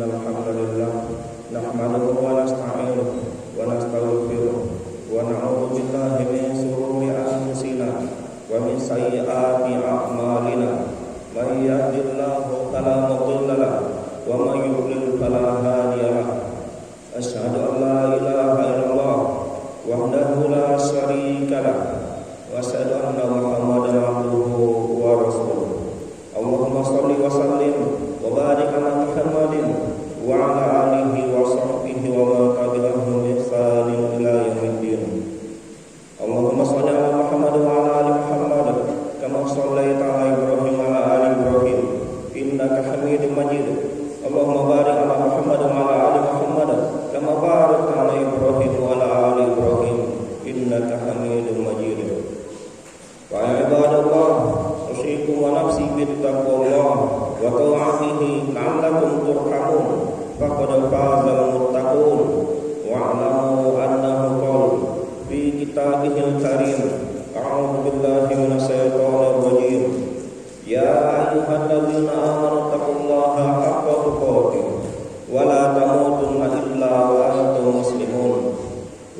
Innal hamdalillah nahmaduhu wa nasta'inuhu wa nastaghfiruh wa na'udzu billahi min shururi anfusina wa min sayyiati a'malina. May yahdihillahu fala mudilla lahu wa may yudlil fala hadiya lahu. Asyhadu an la ilaha illallah wahdahu la syarika lahu wa asyhadu anna Muhammadan abduhu wa rasuluh. Allahumma shalli wa sallim wa barik ala Muhammadin wa ala alihi wa sahbihi wa man tabi'ahum bi ihsanin ila yaumiddin. Allahumma shalli ala Muhammad wa ala ali Muhammad kama shallaita ala Ibrahim wa ala ali Ibrahim innaka Hamidum Majid. Allahumma barik ala Muhammad wa ala ali Muhammad kama barakta ala Ibrahim wa ala ali Ibrahim innaka Hamidum Majid. Wa ya ibadallah, usikum wa nafsi bittaqwallah wa ta'atihi la'allakum turhamun. Faqad fazal muttaqun wa 'alamu annahu qala fi kitabihil karim. A'udzu billahi minasy syaithanir rajim. Ya ayyuhalladzina amanu taqullaha haqqa tuqatih wa la tamutunna illa wa antum muslimun.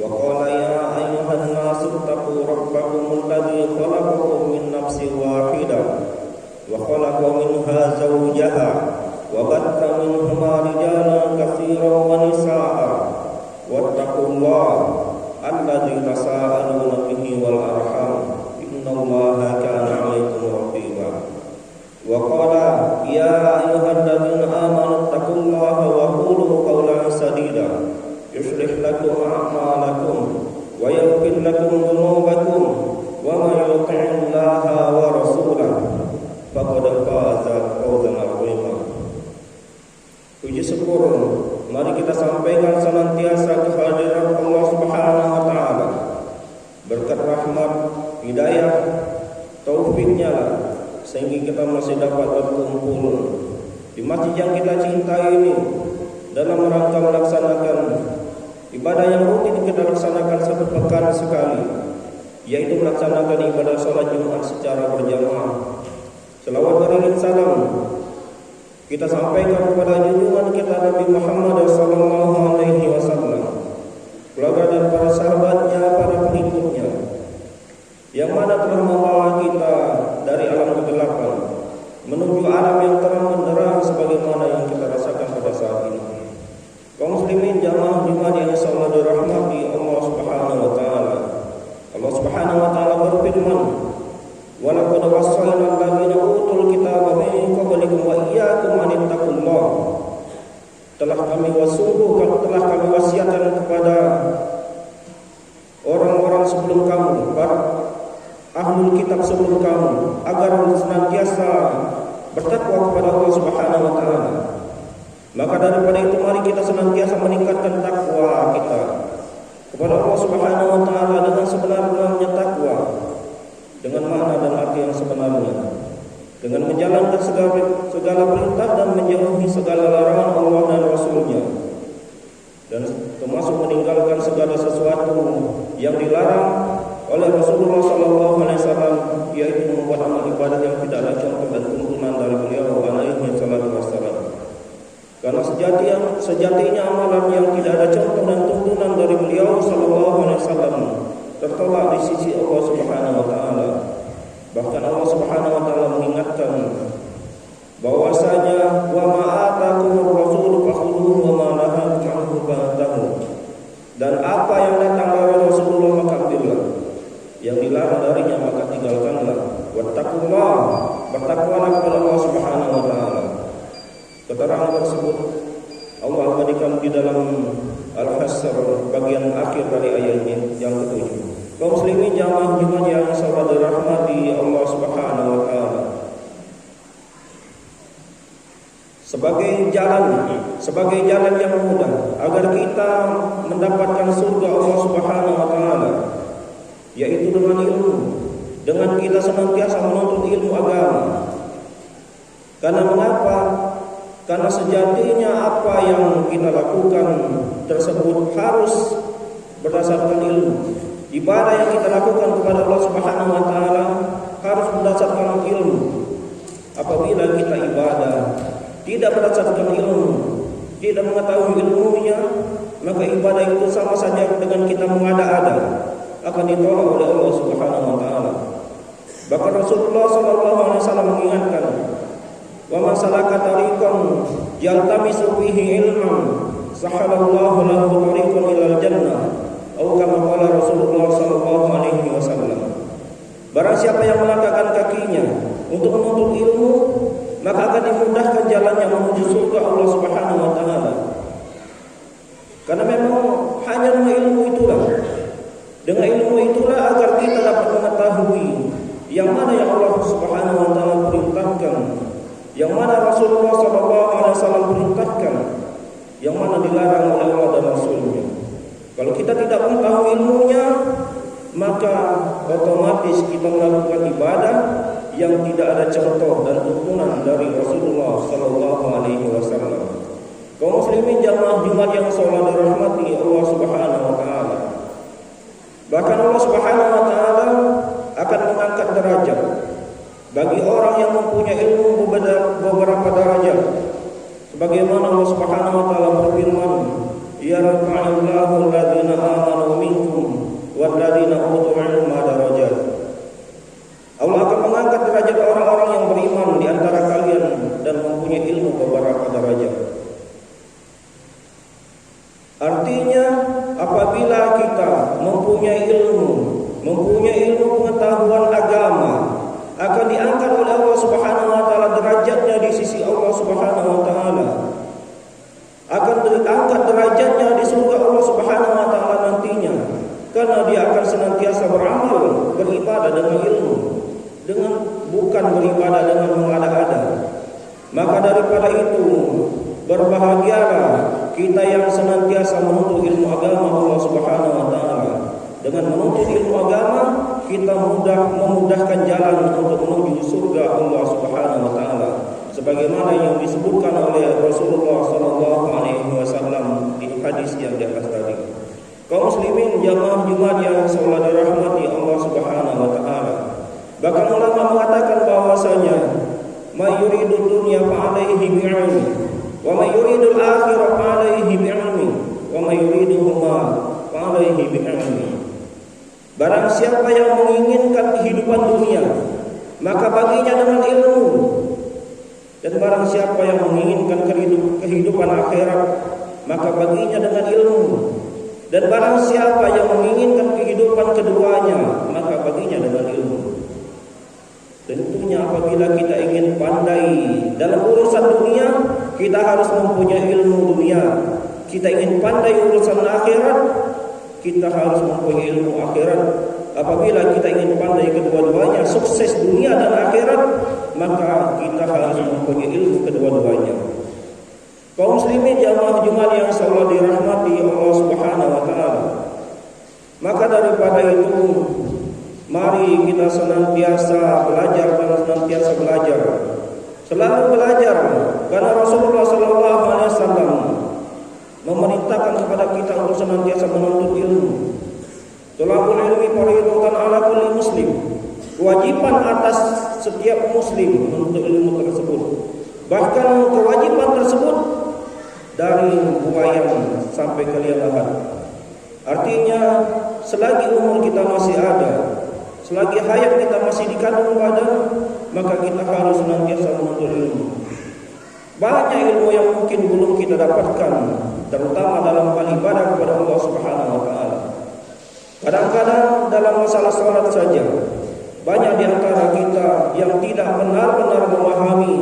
Wa qala ya ayyuhan nasu taqu rabbakum alladzi khalaqakum min nafsin wahidah wa khalaqa minha zawjaha wa batha minhuma rijalan katsiran wa nisaa'a wattaqullaha alladzi tasaaluna bihi wal arham innallaha kana 'alaykum raqiba. Wa qala ya ayyuhalladzina amanu taqullaha wa qulu qawlan sadida yuslih lakum a'malakum wa yaghfir lakum dhunubakum wa may yuti'illaha wa rasulahu faqad faza fawzan 'azima. Puji syukur mari kita sampaikan senantiasa kehadiran Allah Subhanahu wa taala. Berkat rahmat, hidayah, taufiknya lah sehingga kita masih dapat berkumpul di masjid yang kita cintai ini dalam rangka melaksanakan ibadah yang rutin kita laksanakan satu pekan sekali, yaitu melaksanakan ibadah sholat Jumat secara berjamaah. Selawat beriring salam kita sampaikan kepada junjungan kita Nabi Muhammad sallallahu alaihi wasallam, keluarga dan para sahabatnya, para pengikutnya, yang mana telah membawa kita dari alam kegelapan menuju alam yang terang benderang sebagaimana yang kita rasakan pada saat ini. Kaum muslimin jamaah Jumat yang insyaallah dirahmati Allah Subhanahu wa taala. Allah Subhanahu wa taala berfirman, "Wa laqad wassayna alladziina utul kitaba min qablikum wa iyyakum an ittaqullah." Telah kami wasiatkan kepada orang-orang sebelum kamu, para ahlul kitab sebelum kamu, agar senantiasa bertakwa kepada Allah Subhanahu wa taala. Maka daripada itu mari kita senantiasa meningkatkan takwa kita kepada Allah Subhanahu wa taala dengan sebenar-benarnya takwa, dengan makna dan arti yang sebenarnya, dengan menjalankan segala perintah dan menjauhi segala larangan Allah dan Rasul-Nya, dan termasuk meninggalkan segala sesuatu yang dilarang oleh Rasulullah SAW, yaitu membuat amal ibadah yang tidak ada contoh dan tuntunan dari beliau alaihi salatu wassalam. Karena sejatinya amalan yang tidak ada contoh dan tuntunan dari beliau sallallahu alaihi wasallam tertolak di sisi Allah Subhanahu wa taala. Bahkan Allah Subhanahu wa taala mengingatkan bahwasanya wa ma atakumur rasul fakhudhuhu wa ma nahakum anhu fantahu. Dan apa yang datang dari Rasulullah maka ambillah, yang dilarang darinya maka tinggalkanlah. Wattaqullah, bertakwalah kepada Allah Subhanahu wa taala. Keterangan tersebut Allah abadikan di dalam Al-Hasr bagian akhir dari ayat ini yang ke-7. Kaum muslimin jamaah Jumat yang insyaallah dirahmati Allah Subhanahu wa taala. Sebagai jalan yang mudah agar kita mendapatkan surga Allah Subhanahu wa taala, yaitu dengan ilmu, dengan kita senantiasa menuntut ilmu agama. Karena mengapa? Karena sejatinya apa yang kita lakukan tersebut harus berdasarkan ilmu. Ibadah yang kita lakukan kepada Allah Subhanahu wa taala harus berdasarkan ilmu. Apabila kita ibadah tidak berdasarkan ilmu, tidak mengetahui ilmunya, maka ibadah itu sama saja dengan kita mengada-ada, akan ditolak oleh Allah Subhanahu wa taala. Bahkan Rasulullah sallallahu alaihi wasallam mengingatkan, "Wa man salaka tariqan yaltamisu fihi ilman, sahalallahu lahu tariqan ilal jannah." Atau kama qala Rasulullah sallallahu alaihi wasallam. Barang siapa yang melangkahkan kakinya untuk menuntut ilmu, maka akan dimudahkan jalannya menuju surga Allah Subhanahu wa taala. Karena memang hanya dengan ilmu itulah agar kita dapat mengetahui yang mana yang Allah Subhanahu wa taala perintahkan, yang mana Rasulullah sallallahu alaihi wasallam perintahkan, yang mana dilarang oleh Allah dan Rasulnya. Kalau kita tidak mengetahui ilmunya, maka otomatis kita melakukan ibadah yang tidak ada contoh dan tuntunan dari Rasulullah sallallahu alaihi wasallam. Kaum muslimin jamaah Jumat yang salat dirahmati Allah Subhanahu wa taala. Bahkan Allah Subhanahu wa taala akan mengangkat derajat bagi orang yang mempunyai ilmu beberapa derajat. Sebagaimana Allah Subhanahu wa taala berfirman, "Yarfa'illahu alladziina aamanu minkum walladziina utul 'ilma darajat." Allah akan mengangkat derajat orang-orang yang beriman di antara kalian dan mempunyai ilmu beberapa derajat. Artinya, apabila kita mempunyai ilmu pengetahuan agama, akan diangkat oleh Allah Subhanahu wa taala derajatnya di sisi Allah Subhanahu wa taala. Akan diangkat derajatnya di surga Allah Subhanahu wa taala nantinya, karena dia akan senantiasa beramal, beribadah dengan ilmu, bukan beribadah dengan mengada-ada. Maka daripada itu, berbahagialah kita yang senantiasa menuntut ilmu agama Allah Subhanahu wa taala. Dengan menuntut ilmu agama, kita memudahkan jalan untuk menuju surga Allah Subhanahu wa taala. Sebagaimana yang disebutkan oleh Rasulullah sallallahu alaihi wasallam di hadis yang di atas tadi. Kaum muslimin jamaah Jumat yang salat dirahmati Allah Subhanahu wa taala. Bahkan ulama mengatakan bahwasanya may yuridu dunya fa alaihi bi'ilmi wa may yuridu al-akhirah fa alaihi bi'ilmi wa may yuriduhuma fa alaihi bi'ilmi. Barang siapa yang menginginkan kehidupan dunia, maka baginya dengan ilmu. Dan barang siapa yang menginginkan kehidupan akhirat, maka baginya dengan ilmu. Dan barang siapa yang menginginkan kehidupan keduanya, maka baginya dengan ilmu. Tentunya apabila kita ingin pandai dalam urusan dunia, kita harus mempunyai ilmu dunia. Kita ingin pandai urusan akhirat, kita harus mempunyai ilmu akhirat. Apabila kita ingin pandai kedua-duanya, sukses dunia dan akhirat, maka kita harus mempunyai ilmu kedua-duanya. Kaum muslimin jamaah Jumat yang salat dirahmati Allah Subhanahu wa taala. Maka daripada itu, mari kita senantiasa belajar dan senantiasa belajar. Selalu belajar, karena Rasulullah sallallahu alaihi wasallam memerintahkan kepada kita untuk senantiasa menuntut ilmu. Thalabul ilmi fardhun ala kulli muslim. Kewajiban atas setiap muslim menuntut ilmu tersebut. Bahkan kewajiban tersebut dari buayan sampai ke liang lahat. Artinya, selagi umur kita masih ada, selagi hayat kita masih dikandung badan, maka kita harus senantiasa menuntut ilmu. Banyak ilmu yang mungkin belum kita dapatkan, terutama dalam hal ibadah kepada Allah Subhanahu wa taala. Kadang-kadang dalam masalah salat saja, banyak di antara kita yang tidak benar-benar memahami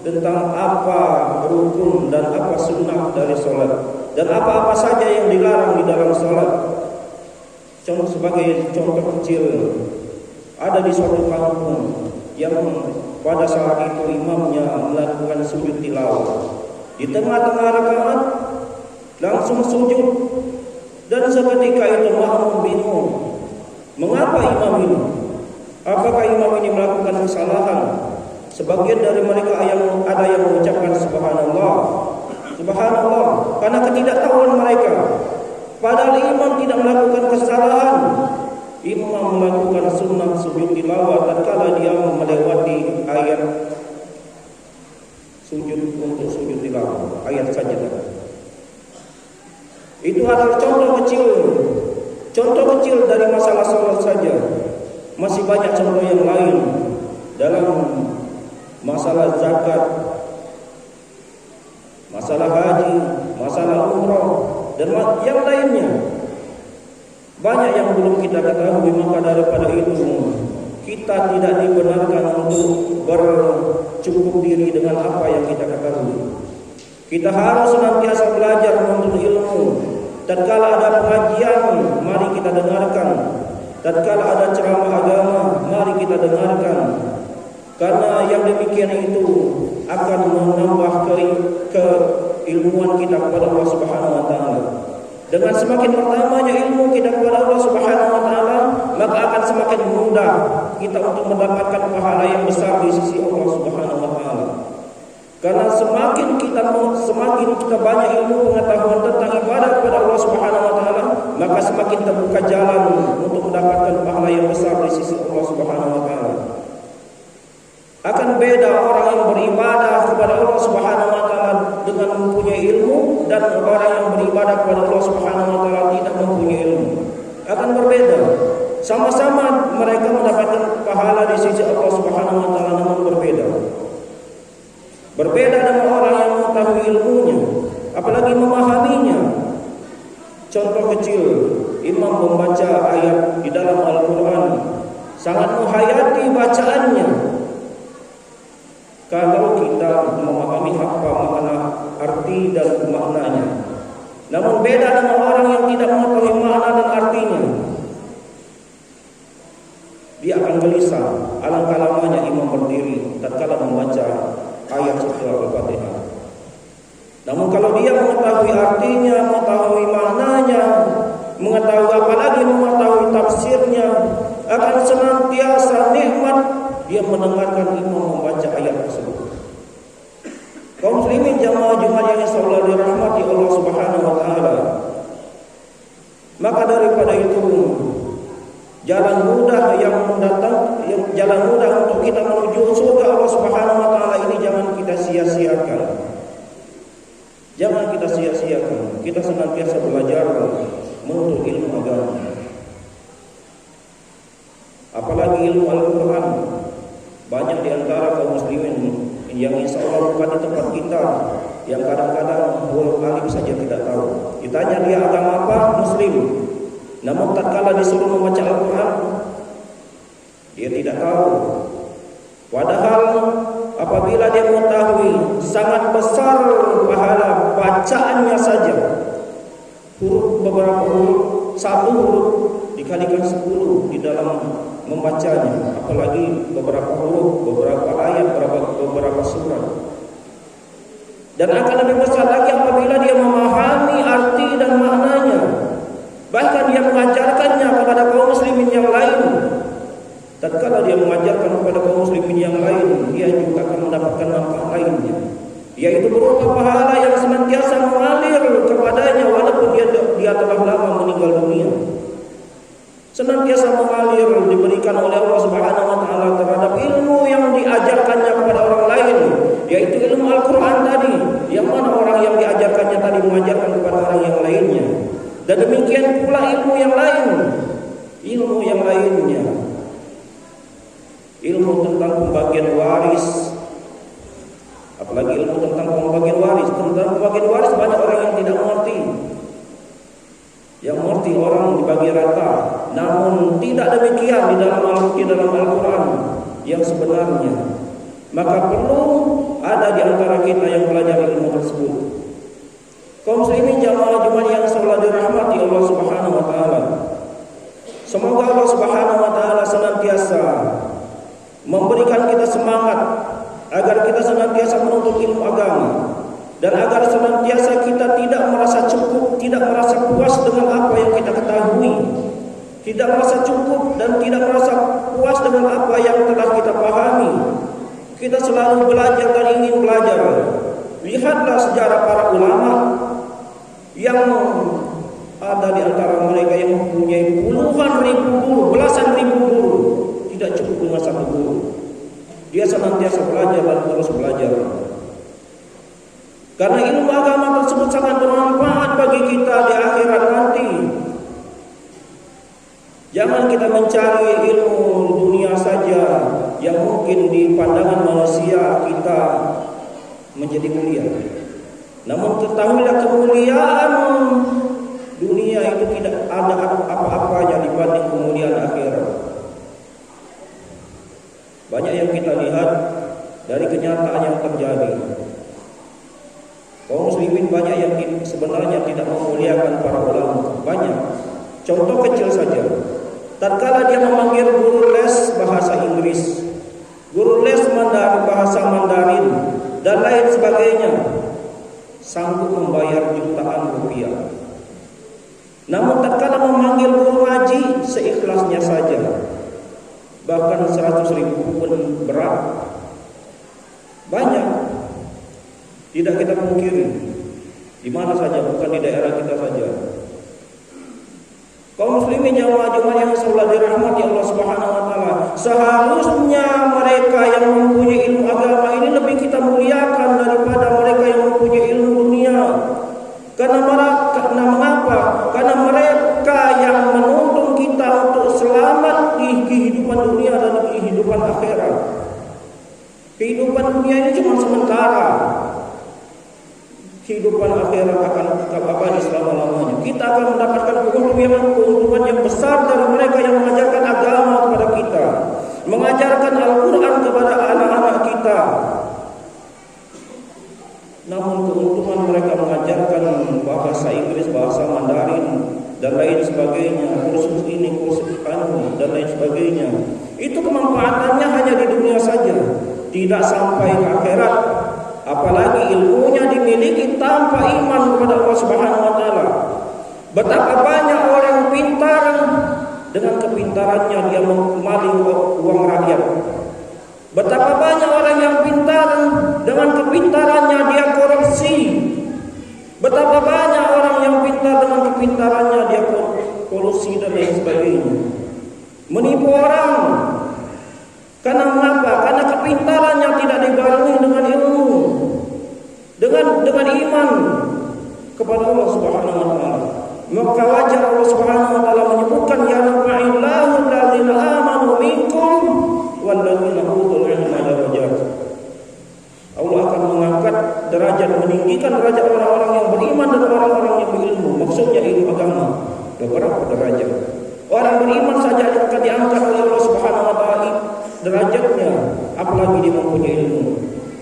tentang apa rukun dan apa sunnah dari salat, dan apa-apa saja yang dilarang di dalam salat. Sebagai contoh kecil, ada di suatu kampung yang pada saat itu imamnya melakukan sujud tilawah. Di tengah-tengah rakaat langsung sujud, dan seketika itu makmum bingung, mengapa imam ini? Apakah imam ini melakukan kesalahan? Sebagian dari mereka ada yang mengucapkan subhanallah, subhanallah, karena ketidaktahuan mereka. Padahal imam tidak melakukan kesalahan. Imam melakukan sunnah sujud tilawah tatkala dia melewati ayat sujud untuk sujud tilawah, ayat sajadah. Itu adalah contoh kecil dari masalah sholat saja. Masih banyak contoh yang lain dalam masalah zakat, masalah haji, masalah umrah, dan yang lainnya. Banyak yang belum kita ketahui, maka daripada itu kita tidak dibenarkan untuk bercukup diri dengan apa yang kita ketahui. Kita harus senantiasa belajar menuntut ilmu. Tatkala ada pengajian, mari kita dengarkan. Tatkala ada ceramah agama, mari kita dengarkan. Karena yang demikian itu akan menambah keilmuan kita kepada Allah Subhanahu wa taala. Dengan semakin bertambahnya ilmu kita kepada Allah Subhanahu wa taala, maka akan semakin mudah kita untuk mendapatkan pahala yang besar di sisi Allah Subhanahu wa taala. Karena semakin kita banyak ilmu pengetahuan tentang ibadah kepada Allah Subhanahu wa taala, maka semakin terbuka jalan untuk mendapatkan pahala yang besar di sisi Allah Subhanahu wa taala. Akan beda orang yang beribadah kepada Allah Subhanahu wa taala dengan mempunyai ilmu dan orang yang beribadah kepada Allah Subhanahu wa taala tidak mempunyai ilmu. Akan berbeda. Sama-sama mereka mendapatkan pahala di sisi Allah Subhanahu wa taala, namun berbeda. Berbeda dengan orang yang mengetahui ilmunya, apalagi memahaminya. Contoh kecil, imam membaca ayat di dalam Al-Quran, sangat menghayati bacaannya. Kalau kita memahami apa makna arti dan maknanya. Namun beda dengan orang yang tidak mengetahui makna dan artinya. Dia akan gelisah. Alangkah lamanya imam berdiri tatkala membaca ayat surah Al-Fatihah. Namun kalau dia mengetahui artinya, mengetahui maknanya, mengetahui apalagi mengetahui tafsirnya, akan senantiasa nikmat dia mendengarkan imam membaca ayat tersebut. Kaum muslimin jamaah Jumat yang insyaallah dirahmati Allah Subhanahu wa taala. Maka daripada itu jalan mudah jalan mudah untuk kita menuju surga Allah Subhanahu wa taala ini jangan kita sia-siakan. Jangan kita sia-siakan. Kita senantiasa belajar menuntut ilmu agama. Apalagi ilmu Al-Qur'an. Banyak di antara kaum muslimin yang insyaallah bukan di tempat kita, yang kadang-kadang huruf alif saja tidak tahu. Ditanya dia agama apa? Muslim. Namun tatkala disuruh membaca Al-Quran, dia tidak tahu. Padahal apabila dia mengetahui sangat besar pahala bacaannya saja, beberapa huruf, satu huruf dikalikan 10 di dalam membacanya, apalagi beberapa huruf, beberapa ayat, beberapa surat. Dan akan lebih besar lagi apabila dia memahami arti dan maknanya. Bahkan dia mengajarkannya kepada kaum muslimin yang lain. Tatkala dia mengajarkan kepada kaum muslimin yang lain, dia juga akan mendapatkan manfaat lainnya, yaitu berupa pahala yang senantiasa mengalir kepadanya walaupun dia telah lama meninggal dunia. Senantiasa mengalir diberikan oleh Allah Subhanahu wa taala terhadap ilmu yang diajarkannya kepada orang lain, yaitu ilmu Al-Qur'an tadi, yang mana orang yang diajarkannya tadi mengajarkan kepada orang yang lainnya. Dan demikian pula ilmu yang lainnya, ilmu tentang pembagian waris, apalagi ilmu tentang pembagian waris. Tentang pembagian waris banyak orang yang tidak mengerti. Yang mengerti orang dibagi rata, namun tidak demikian di dalam Al-Quran yang sebenarnya. Maka perlu ada di antara kita yang belajar ilmu tersebut. Kaum muslimin jamaah Jumat yang insyaallah dirahmati Allah Subhanahu wa taala. Semoga Allah Subhanahu wa taala senantiasa memberikan kita semangat agar kita senantiasa menuntut ilmu agama, dan agar senantiasa kita tidak merasa cukup, tidak merasa puas dengan apa yang kita ketahui, tidak merasa cukup dan tidak merasa puas dengan apa yang telah kita pahami. Kita selalu belajar dan ingin belajar. Lihatlah sejarah para ulama yang ada di antara mereka yang mempunyai puluhan ribu guru, belasan ribu guru, tidak cukup dengan satu guru. Dia senantiasa belajar dan terus belajar. Karena ilmu agama tersebut sangat bermanfaat bagi kita di akhir kita mencari ilmu dunia saja yang mungkin di pandangan manusia kita menjadi mulia. Namun ketahuilah kemuliaan dunia itu tidak ada apa-apanya dibanding kemuliaan akhirat. Banyak yang kita lihat dari kenyataan yang terjadi. Kaum muslimin banyak yang sebenarnya tidak memuliakan para ulama. Banyak. Contoh kecil saja. Tatkala dia memanggil guru les bahasa Inggris, guru les bahasa Mandarin dan lain sebagainya, sanggup membayar jutaan rupiah. Namun tatkala memanggil guru ngaji seikhlasnya saja, bahkan 100.000 pun berat. Banyak. Tidak kita pungkiri. Di mana saja, bukan di daerah kita saja. Kaum muslimin yang Jumat yang selalu dirahmati Allah Subhanahu wa taala, seharusnya mereka yang mempunyai ilmu agama ini lebih kita muliakan daripada mereka yang mempunyai ilmu dunia. Karena mengapa? Karena mereka yang menuntun kita untuk selamat di kehidupan dunia dan di kehidupan akhirat. Kehidupan dunia ini cuma sementara. Kehidupan akhirat akan abadi selama-lamanya. Kita akan mendapatkan keuntungan yang besar dari mereka yang mengajarkan agama kepada kita, mengajarkan Al-Quran kepada anak-anak kita. Namun keuntungan mereka mengajarkan bahasa Inggris, bahasa Mandarin dan lain sebagainya, kursus ini, kursus anu dan lain sebagainya, itu kemanfaatannya hanya di dunia saja, tidak sampai ke akhirat. Apalagi ilmunya dimiliki tanpa iman kepada Allah Subhanahu wa taala. Betapa banyak orang pintar dengan kepintarannya dia memaling uang rakyat. Betapa banyak orang yang pintar dengan kepintarannya dia korupsi. Betapa banyak orang yang pintar dengan kepintarannya dia kolusi dan lain sebagainya. Menipu orang. Karena mengapa? Karena kepintarannya tidak dibarengi dengan ilmu, dengan iman kepada Allah Subhanahu wa taala. Maka wajar Allah Subhanahu wa taala menyebutkan ya rafa'illahu alladzina amanu minkum walladzina utul ilma darajat. Allah akan mengangkat derajat, meninggikan derajat orang-orang yang beriman dan orang-orang yang berilmu. Maksudnya ilmu agama. Beberapa derajat. Orang beriman saja akan diangkat oleh Allah Subhanahu wa taala derajatnya, apalagi dia mempunyai ilmu.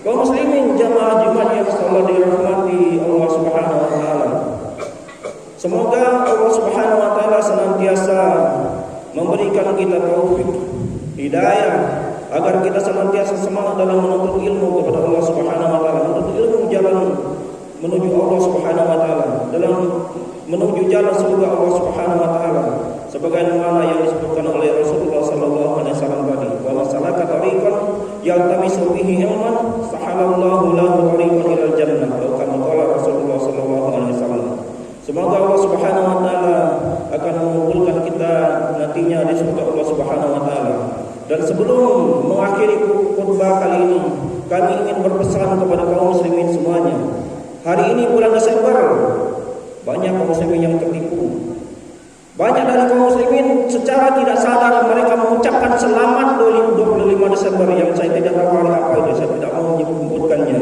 Kaum muslimin jamaah Jumat yang selalu dirahmati Allah Subhanahu wa taala. Semoga Allah Subhanahu wa taala senantiasa memberikan kita taufik, hidayah, agar kita senantiasa semangat dalam menuntut ilmu kepada Allah Subhanahu wa taala, menuntut ilmu jalan menuju Allah Subhanahu wa taala, dalam menuju jalan surga Allah Subhanahu wa taala. Sebagaimana yang disebutkan oleh Rasulullah sallallahu alaihi wasallam tadi, wa masalaka tariqan yaltamisu bihi ilman sahalallahu lahu tariqan ilal jannah, atau kama qala Rasulullah sallallahu alaihi wasallam. Semoga Allah Subhanahu wa taala akan mengumpulkan kita nantinya di surga Allah Subhanahu wa taala. Dan sebelum mengakhiri khutbah kali ini, kami ingin berpesan kepada kaum muslimin semuanya. Hari ini bulan Desember, banyak kaum muslimin yang tertipu. Banyak dari kaum muslimin secara tidak sadar mereka mengucapkan selamat 25 Desember yang saya tidak tahu hari apa itu, saya tidak mau menyebutkannya.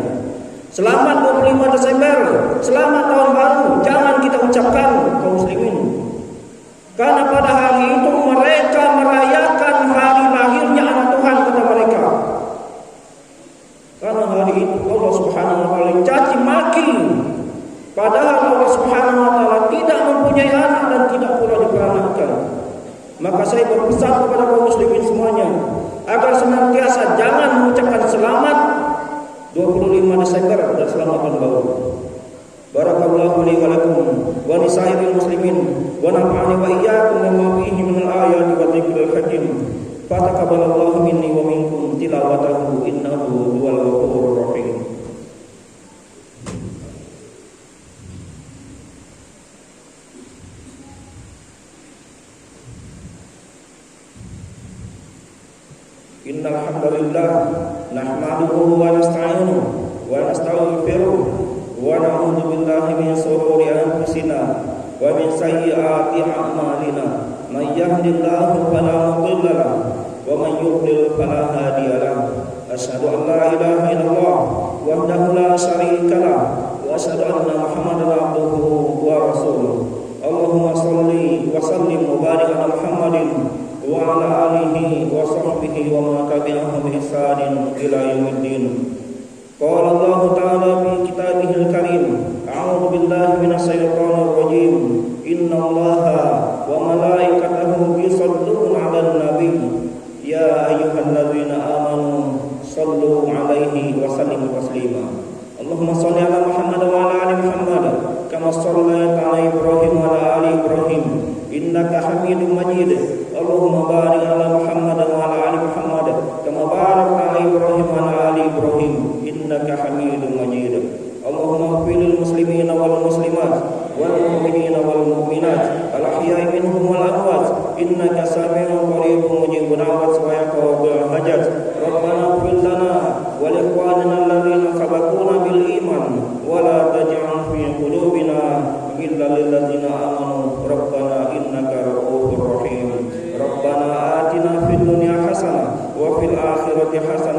Selamat 25 Desember, selamat tahun baru, jangan kita ucapkan kaum muslimin. Karena pada hari itu mereka merayakan hari lahirnya anak Tuhan kata mereka. Karena hari itu Allah Subhanahu wa taala caci maki. Padahal Allah Subhanahu wa taala tidak mempunyai anak dan tidak pula diperanakkan. Maka saya berpesan kepada kaum muslimin semuanya agar senantiasa jangan mengucapkan selamat 25 Desember dan selamat tahun baru. Barakallahu li wa lakum wa li sa'iril muslimin wa nafa'ani wa iyyakum bima fihi minal ayati wa dzikril hakim. Fataqabbalallahu minni wa minkum tilawatahu innahu huwal ghafurur rahim. Innal hamdalillah nahmaduhu wa nasta'inuhu wa nastaghfiruh wa na'udzu billahi min shururi anfusina wa min sayyiati a'malina من يهد الله فلا مضل له ومن يضلل فلا هادي له أشهد أن لا إله إلا الله وحده لا شريك له وأشهد أن محمدا عبده ورسوله اللهم صل وسلم وبارك على محمد وعلى آله وصحبه ومن تبعهم بإحسان إلى يوم الدين. قال الله تعالى في كتابه الكريم أعوذ بالله من الشيطان الرجيم إن الله وملائكته يصلون على النبي يا أيها الذين آمنوا صلوا عليه وسلموا تسليما. اللهم صل على محمد وعلى آل محمد كما صليت على إبراهيم وعلى آل إبراهيم إنك حميد مجيد. اللهم بارك على محمد وعلى آل محمد كما باركت على إبراهيم وعلى آل إبراهيم إنك حميد مجيد. اللهم اغفر للمسلمين والمسلمات والمؤمنين والمؤمنات الأحياء منهم والأموات إنك سميع قريب مجيب دعوات ويقضي الحاجات. ربنا اغفر لنا ولإخواننا الذين سبقونا بالإيمان ولا تجعل في قلوبنا غلا للذين آمنوا ربنا إنك رؤوف رحيم. ربنا آتنا في الدنيا حسنة وفي الآخرة حسنة